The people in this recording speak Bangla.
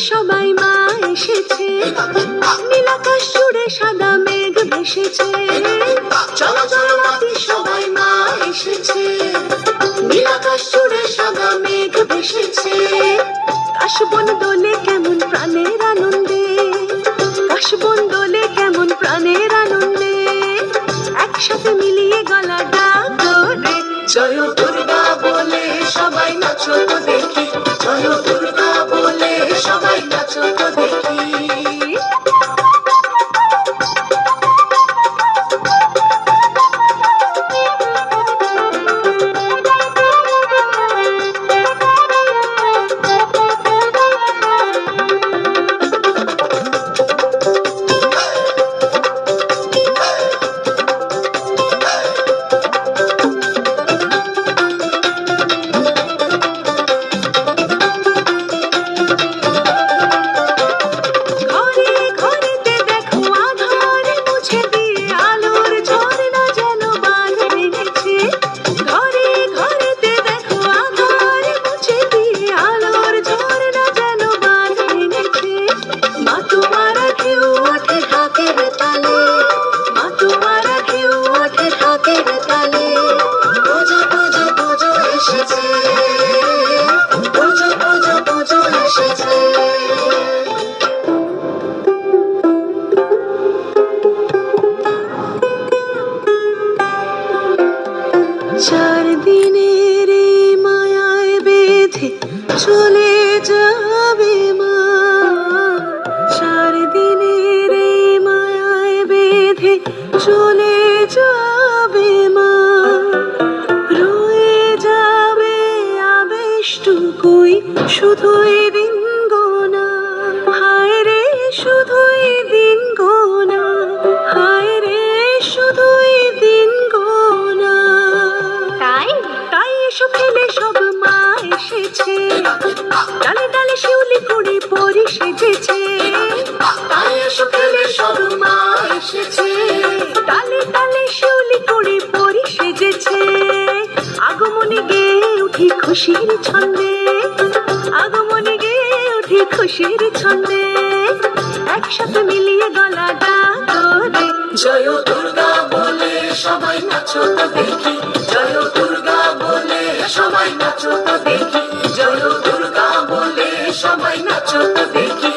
সবাই মা এসেছে, নীলাকাশ জুড়ে সাদা মেঘ ভেসেছে। চলো চলো মাতি সবাই মা এসেছে, নীলাকাশ জুড়ে সাদা মেঘ ভেসেছে। কাশবন দোলে কেমন প্রাণের আনন্দে, কাশবন দোলে কেমন প্রাণের আনন্দে। একসাথে মিলিয়ে গলা ডাক করে জয় দুর্গা বলে সবাই নাচো তো দেখি, জয় দুর্গা বলে সবাই নাচো তো দেখি। চার দিনের মায়ায় বেঁধে চলে যাবে মা, চার দিনের মায়ায় বেঁধে চলে যাবে মা। রয়ে যাবে আবেশটুকুই শুধুই দিন গোনা, হায় রে শুধুই দিন গোনা, হায় রে শুধুই দিন গোনা। তাই এসো খেলে সব মা এসেছে, ডালে ডালে শিউলি কুড়ি পরি সেজেছে। তাই এসো খেলে সব মা এসেছে, ডালে ডালে শিউলি কুড়ি পরি সেজেছে। আগমনে গেয়ে উঠি খুশির ছন্দে, আগমনে গেয়ে উঠি খুশির ছন্দে। একসাথে মিলিয়ে গলা ডাক করে জয় দুর্গা বলে সবাই নাচো তো দেখি, জয় দুর্গা বলে সবাই নাচো তো দেখি, জয় দুর্গা বলে সবাই নাচো তো দেখি।